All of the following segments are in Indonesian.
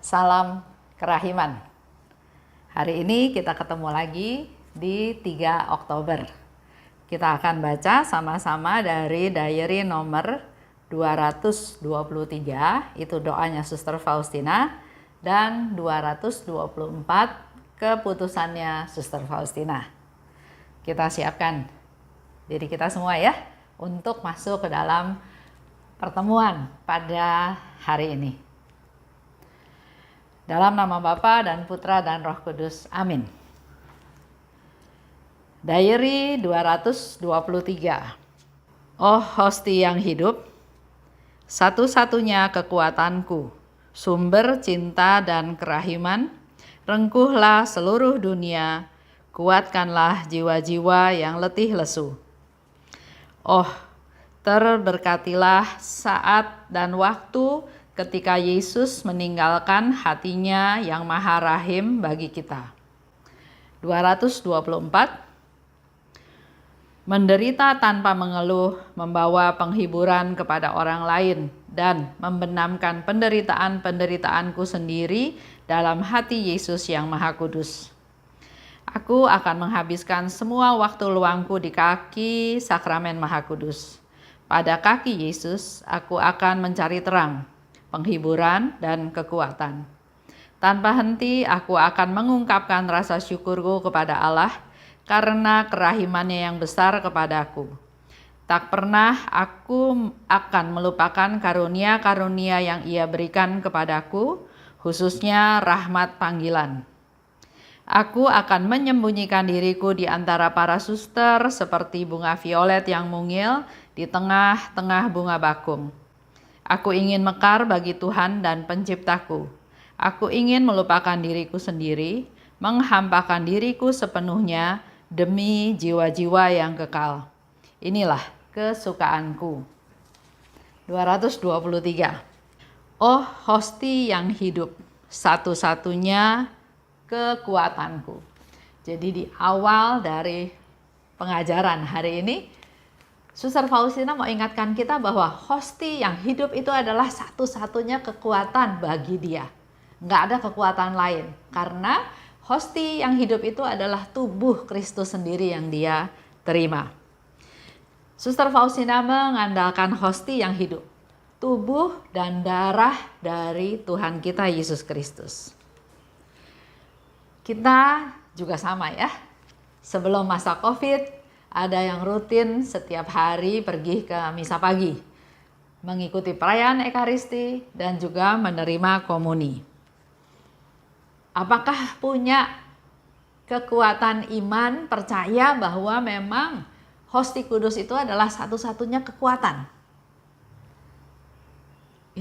Salam kerahiman. Hari ini kita ketemu lagi di 3 Oktober. Kita akan baca sama-sama dari diary nomor 223, itu doanya Suster Faustina, dan 224 keputusannya Suster Faustina. Kita siapkan diri kita semua ya untuk masuk ke dalam pertemuan pada hari ini. Dalam nama Bapa dan Putra dan Roh Kudus. Amin. Diary 223. Oh Hosti yang hidup, satu-satunya kekuatanku, sumber cinta dan kerahiman, rengkuhlah seluruh dunia, kuatkanlah jiwa-jiwa yang letih lesu. Oh, terberkatilah saat dan waktu ketika Yesus meninggalkan hatinya yang maha rahim bagi kita. 224. Menderita tanpa mengeluh, membawa penghiburan kepada orang lain, dan membenamkan penderitaan-penderitaanku sendiri dalam hati Yesus yang Maha Kudus. Aku akan menghabiskan semua waktu luangku di kaki sakramen Maha Kudus. Pada kaki Yesus, aku akan mencari terang, penghiburan, dan kekuatan. Tanpa henti aku akan mengungkapkan rasa syukurku kepada Allah karena kerahimannya yang besar kepadaku. Tak pernah aku akan melupakan karunia-karunia yang Ia berikan kepadaku, khususnya rahmat panggilan. Aku akan menyembunyikan diriku di antara para suster seperti bunga violet yang mungil di tengah-tengah bunga bakung. Aku ingin mekar bagi Tuhan dan Penciptaku. Aku ingin melupakan diriku sendiri, menghampakan diriku sepenuhnya demi jiwa-jiwa yang kekal. Inilah kesukaanku. 223. Oh Hosti yang hidup, satu-satunya kekuatanku. Jadi di awal dari pengajaran hari ini, Suster Faustina mau ingatkan kita bahwa Hosti yang hidup itu adalah satu-satunya kekuatan bagi dia. Nggak ada kekuatan lain. Karena Hosti yang hidup itu adalah tubuh Kristus sendiri yang dia terima. Suster Faustina mengandalkan Hosti yang hidup. Tubuh dan darah dari Tuhan kita Yesus Kristus. Kita juga sama ya. Sebelum masa COVID, ada yang rutin setiap hari pergi ke misa pagi, mengikuti perayaan Ekaristi dan juga menerima komuni. Apakah punya kekuatan iman, percaya bahwa memang Hosti Kudus itu adalah satu-satunya kekuatan?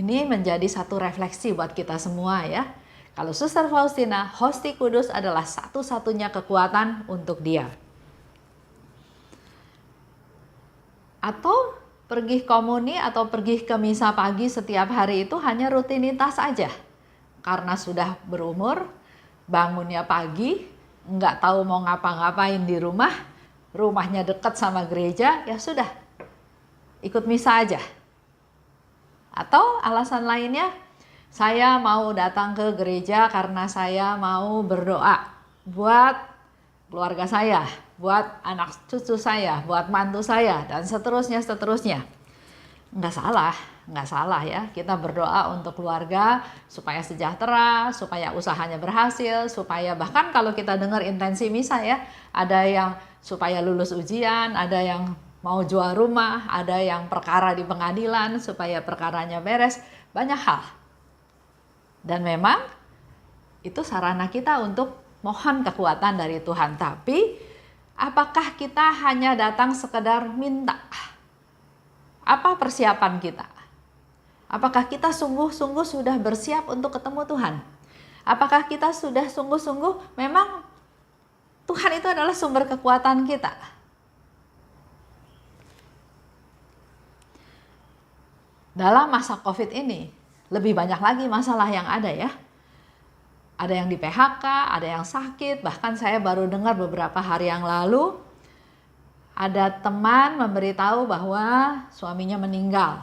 Ini menjadi satu refleksi buat kita semua ya. Kalau Suster Faustina, Hosti Kudus adalah satu-satunya kekuatan untuk dia. Atau pergi komuni atau pergi ke misa pagi setiap hari itu hanya rutinitas aja. Karena sudah berumur, bangunnya pagi, nggak tahu mau ngapa-ngapain di rumah, rumahnya dekat sama gereja, ya sudah, ikut misa aja. Atau alasan lainnya, saya mau datang ke gereja karena saya mau berdoa buat keluarga saya, buat anak cucu saya, buat mantu saya, dan seterusnya. Nggak salah ya. Kita berdoa untuk keluarga supaya sejahtera, supaya usahanya berhasil, supaya bahkan kalau kita dengar intensi misa ya, ada yang supaya lulus ujian, ada yang mau jual rumah, ada yang perkara di pengadilan supaya perkaranya beres, banyak hal. Dan memang itu sarana kita untuk mohon kekuatan dari Tuhan. Tapi apakah kita hanya datang sekedar minta? Apa persiapan kita? Apakah kita sungguh-sungguh sudah bersiap untuk ketemu Tuhan? Apakah kita sudah sungguh-sungguh memang Tuhan itu adalah sumber kekuatan kita? Dalam masa COVID ini, lebih banyak lagi masalah yang ada ya. Ada yang di PHK, ada yang sakit, bahkan saya baru dengar beberapa hari yang lalu ada teman memberitahu bahwa suaminya meninggal.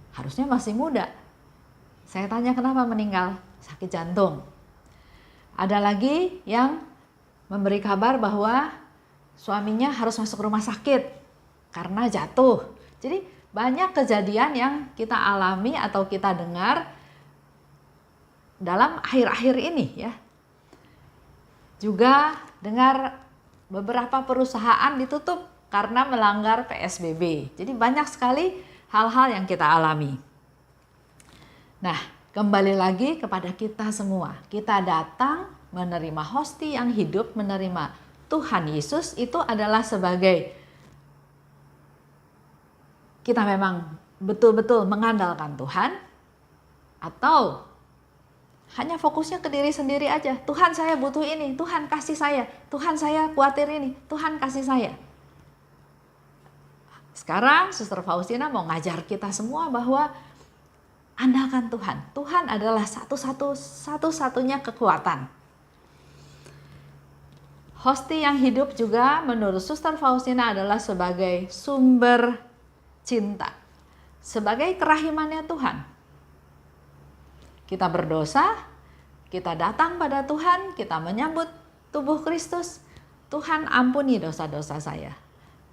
Harusnya masih muda. Saya tanya kenapa meninggal? sakit jantung. Ada lagi yang memberi kabar bahwa suaminya harus masuk rumah sakit karena jatuh. Jadi banyak kejadian yang kita alami atau kita dengar dalam akhir-akhir ini ya. Juga dengar beberapa perusahaan ditutup karena melanggar PSBB. Jadi banyak sekali hal-hal yang kita alami. Nah, kembali lagi kepada kita semua. Kita datang menerima Hosti yang hidup, menerima Tuhan Yesus itu adalah sebagai kita memang betul-betul mengandalkan Tuhan, atau hanya fokusnya ke diri sendiri aja. Tuhan, saya butuh ini, Tuhan kasih saya, Tuhan saya khawatir ini, Tuhan kasih saya. Sekarang Suster Faustina mau ngajar kita semua bahwa andalkan Tuhan. Tuhan adalah satu-satunya kekuatan. Hosti yang hidup juga menurut Suster Faustina adalah sebagai sumber cinta, sebagai kerahimannya Tuhan. Kita berdosa, kita datang pada Tuhan, kita menyambut tubuh Kristus. Tuhan, ampuni dosa-dosa saya.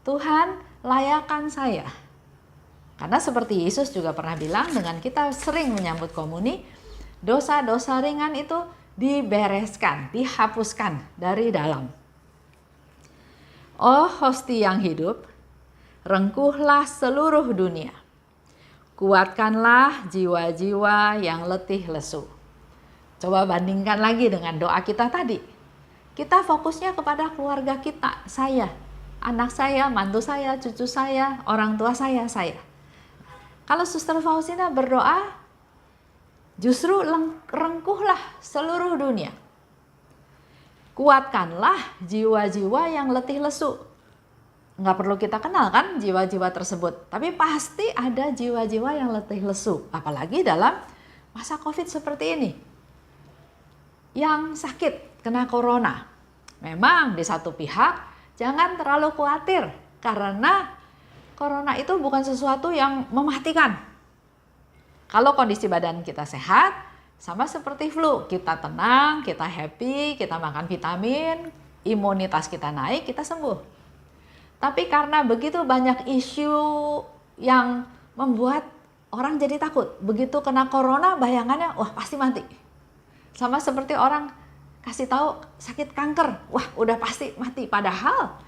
Tuhan, layakan saya. Karena seperti Yesus juga pernah bilang, dengan kita sering menyambut komuni, dosa-dosa ringan itu dibereskan, dihapuskan dari dalam. Oh Hosti yang hidup, rengkuhlah seluruh dunia. Kuatkanlah jiwa-jiwa yang letih lesu. Coba bandingkan lagi dengan doa kita tadi. Kita fokusnya kepada keluarga kita, saya, anak saya, mantu saya, cucu saya, orang tua saya. Kalau Suster Faustina berdoa, justru rengkuhlah seluruh dunia. Kuatkanlah jiwa-jiwa yang letih lesu. Nggak perlu kita kenal kan jiwa-jiwa tersebut. Tapi pasti ada jiwa-jiwa yang letih lesu. Apalagi dalam masa COVID seperti ini. Yang sakit, kena corona. Memang di satu pihak jangan terlalu khawatir. Karena corona itu bukan sesuatu yang mematikan. Kalau kondisi badan kita sehat, sama seperti flu. Kita tenang, kita happy, kita makan vitamin, imunitas kita naik, kita sembuh. Tapi karena begitu banyak isu yang membuat orang jadi takut. Begitu kena corona bayangannya, wah pasti mati. Sama seperti orang kasih tahu sakit kanker, wah udah pasti mati. Padahal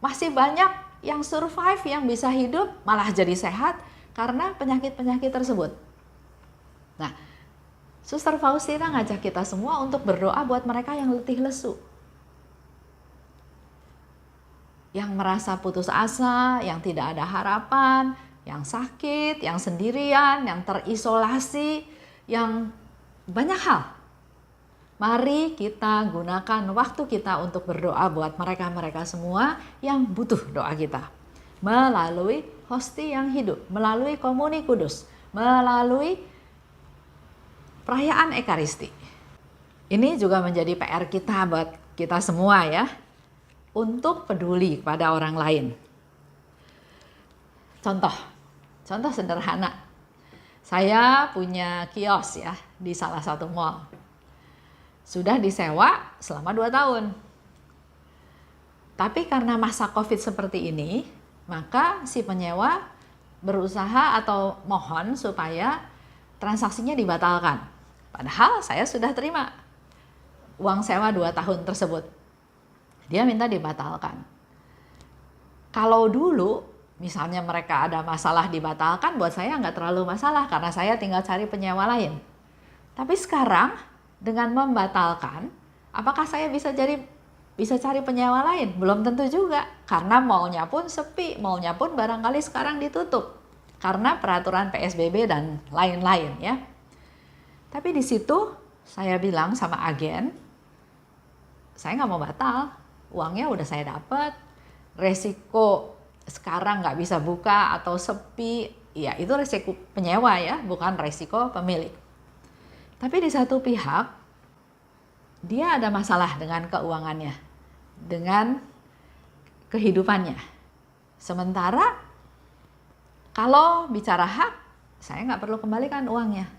masih banyak yang survive, yang bisa hidup, malah jadi sehat karena penyakit-penyakit tersebut. Nah, Suster Faustina ngajak kita semua untuk berdoa buat mereka yang letih lesu. Yang merasa putus asa, yang tidak ada harapan, yang sakit, yang sendirian, yang terisolasi, yang banyak hal. Mari kita gunakan waktu kita untuk berdoa buat mereka-mereka semua yang butuh doa kita. Melalui Hosti yang hidup, melalui komuni kudus, melalui perayaan Ekaristi. Ini juga menjadi PR kita buat kita semua ya. Untuk peduli kepada orang lain. Contoh sederhana. Saya punya kios ya di salah satu mall. Sudah disewa selama 2 tahun. Tapi karena masa COVID seperti ini, maka si penyewa berusaha atau mohon supaya transaksinya dibatalkan. Padahal saya sudah terima uang sewa 2 tahun tersebut. Dia minta dibatalkan. Kalau dulu misalnya mereka ada masalah dibatalkan, buat saya nggak terlalu masalah karena saya tinggal cari penyewa lain. Tapi sekarang dengan membatalkan, apakah saya bisa cari penyewa lain? Belum tentu juga, karena mallnya pun sepi, mallnya pun barangkali sekarang ditutup karena peraturan PSBB dan lain-lain ya. Tapi di situ saya bilang sama agen, saya nggak mau batal. Uangnya udah saya dapat, resiko sekarang nggak bisa buka atau sepi, ya itu resiko penyewa ya, bukan resiko pemilik. Tapi di satu pihak, dia ada masalah dengan keuangannya, dengan kehidupannya. Sementara kalau bicara hak, saya nggak perlu kembalikan uangnya.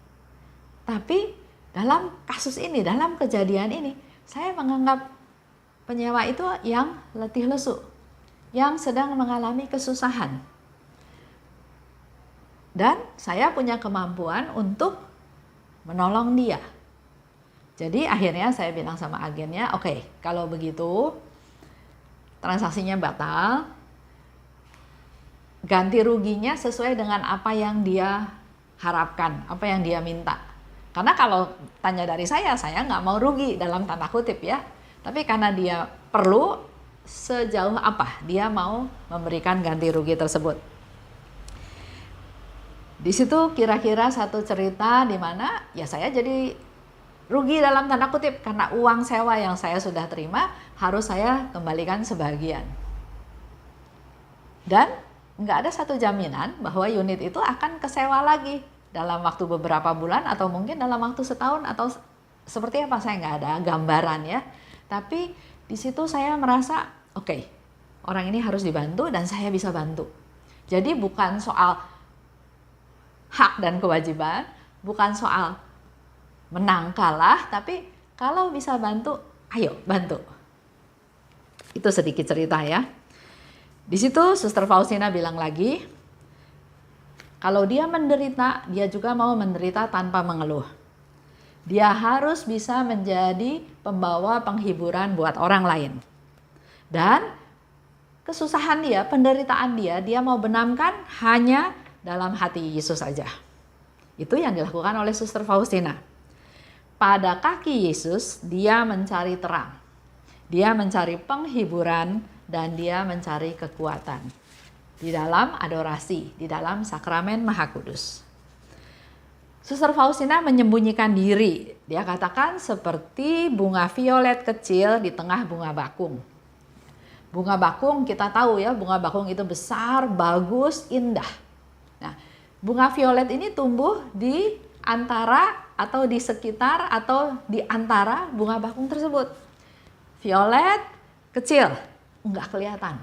Tapi dalam kasus ini, dalam kejadian ini, saya menganggap penyewa itu yang letih lesu, yang sedang mengalami kesusahan. Dan saya punya kemampuan untuk menolong dia. Jadi akhirnya saya bilang sama agennya, oke, kalau begitu transaksinya batal, ganti ruginya sesuai dengan apa yang dia harapkan, apa yang dia minta. Karena kalau tanya dari saya nggak mau rugi dalam tanda kutip ya. Tapi karena dia perlu, sejauh apa dia mau memberikan ganti rugi tersebut. Di situ kira-kira satu cerita di mana ya saya jadi rugi dalam tanda kutip karena uang sewa yang saya sudah terima harus saya kembalikan sebagian. Dan nggak ada satu jaminan bahwa unit itu akan kesewa lagi dalam waktu beberapa bulan atau mungkin dalam waktu setahun atau seperti apa, saya nggak ada gambaran ya. Tapi di situ saya merasa oke, orang ini harus dibantu dan saya bisa bantu. Jadi bukan soal hak dan kewajiban, bukan soal menang kalah, tapi kalau bisa bantu, ayo bantu. Itu sedikit cerita ya. Di situ Suster Faustina bilang lagi, kalau dia menderita, dia juga mau menderita tanpa mengeluh. Dia harus bisa menjadi pembawa penghiburan buat orang lain. Dan kesusahan dia, penderitaan dia mau benamkan hanya dalam hati Yesus saja. Itu yang dilakukan oleh Suster Faustina. Pada kaki Yesus, dia mencari terang. Dia mencari penghiburan dan dia mencari kekuatan. Di dalam adorasi, di dalam sakramen Maha Kudus. Suster Faustina menyembunyikan diri. Dia katakan seperti bunga violet kecil di tengah bunga bakung. Bunga bakung kita tahu ya, bunga bakung itu besar, bagus, indah. Nah, bunga violet ini tumbuh di antara atau di sekitar atau di antara bunga bakung tersebut. Violet kecil, enggak kelihatan.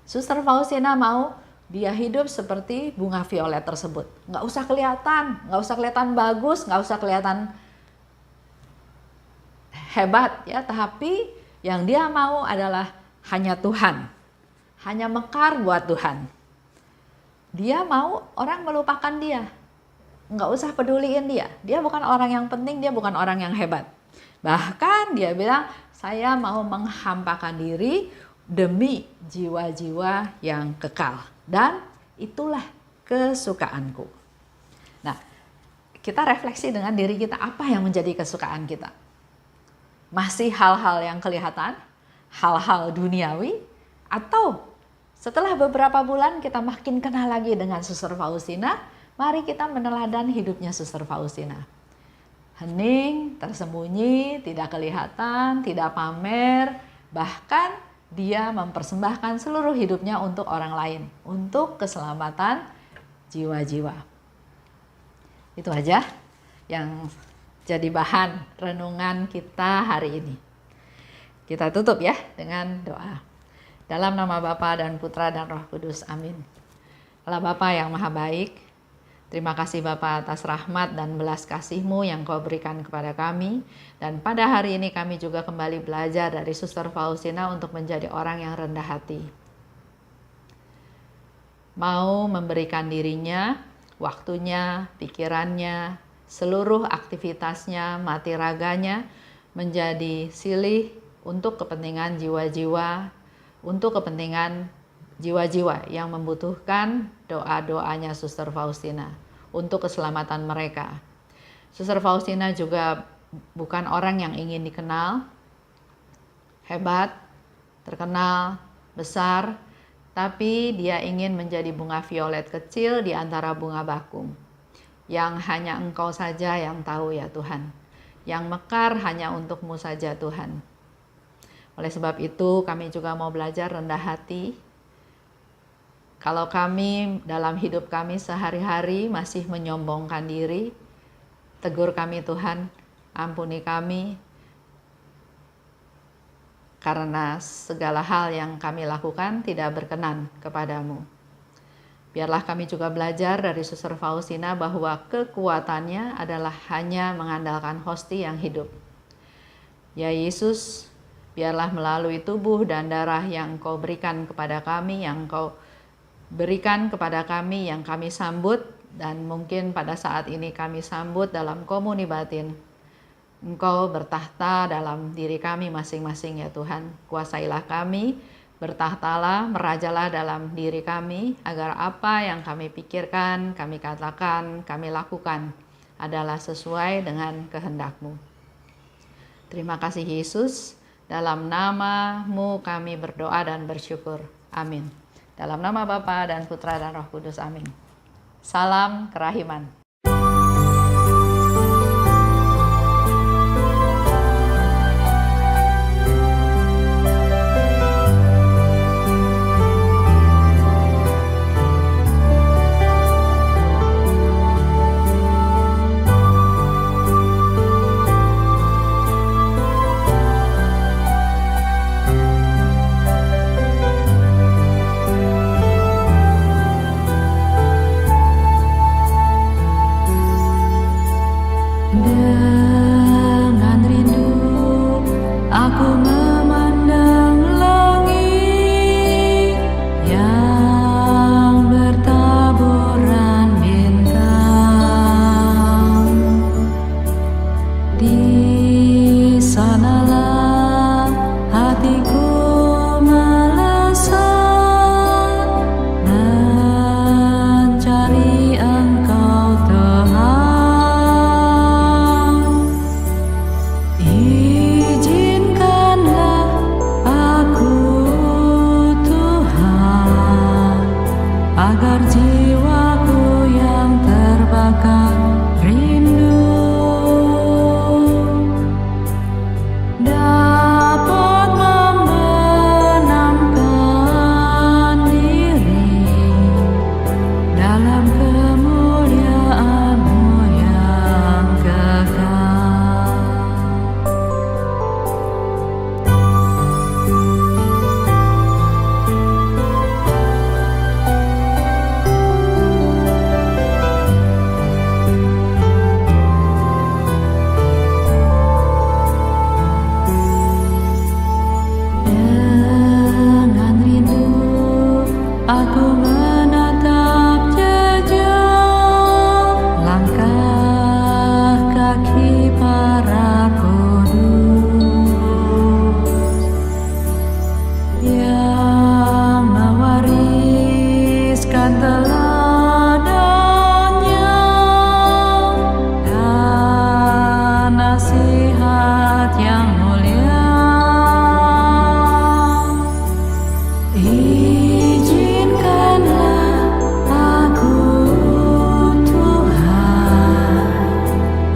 Suster Faustina mau dia hidup seperti bunga violet tersebut. Nggak usah kelihatan bagus, nggak usah kelihatan hebat ya. Tapi yang dia mau adalah hanya Tuhan, hanya mekar buat Tuhan. Dia mau orang melupakan dia, nggak usah peduliin dia. Dia bukan orang yang penting, dia bukan orang yang hebat. Bahkan dia bilang, saya mau menghampakan diri demi jiwa-jiwa yang kekal. Dan itulah kesukaanku. Nah, kita refleksi dengan diri kita, apa yang menjadi kesukaan kita? Masih hal-hal yang kelihatan? Hal-hal duniawi? Atau setelah beberapa bulan kita makin kenal lagi dengan Suster Faustina, mari kita meneladan hidupnya Suster Faustina. Hening, tersembunyi, tidak kelihatan, tidak pamer, bahkan dia mempersembahkan seluruh hidupnya untuk orang lain, untuk keselamatan jiwa-jiwa. Itu aja yang jadi bahan renungan kita hari ini. Kita tutup ya dengan doa. Dalam nama Bapa dan Putra dan Roh Kudus, amin. Allah Bapa yang maha baik, terima kasih Bapa atas rahmat dan belas kasih-Mu yang Kau berikan kepada kami. Dan pada hari ini kami juga kembali belajar dari Suster Faustina untuk menjadi orang yang rendah hati. Mau memberikan dirinya, waktunya, pikirannya, seluruh aktivitasnya, mati raganya menjadi silih untuk kepentingan jiwa-jiwa, untuk kepentingan jiwa-jiwa yang membutuhkan doa-doanya Suster Faustina untuk keselamatan mereka. Suster Faustina juga bukan orang yang ingin dikenal hebat, terkenal, besar, tapi dia ingin menjadi bunga violet kecil di antara bunga bakung yang hanya Engkau saja yang tahu ya Tuhan, yang mekar hanya untuk-Mu saja Tuhan. Oleh sebab itu kami juga mau belajar rendah hati. Kalau kami dalam hidup kami sehari-hari masih menyombongkan diri, tegur kami Tuhan, ampuni kami, karena segala hal yang kami lakukan tidak berkenan kepadamu. Biarlah kami juga belajar dari Suster Faustina bahwa kekuatannya adalah hanya mengandalkan hosti yang hidup. Ya Yesus, biarlah melalui tubuh dan darah yang Kau berikan kepada kami, yang Kau berikan kepada kami, yang kami sambut, dan mungkin pada saat ini kami sambut dalam komuni batin, Engkau bertahta dalam diri kami masing-masing ya Tuhan. Kuasailah kami, bertahtalah, merajalah dalam diri kami, agar apa yang kami pikirkan, kami katakan, kami lakukan adalah sesuai dengan kehendak-Mu. Terima kasih Yesus, dalam nama-Mu kami berdoa dan bersyukur. Amin. Dalam nama Bapa dan Putra dan Roh Kudus. Amin. Salam kerahiman.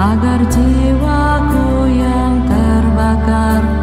agar jiwaku yang terbakar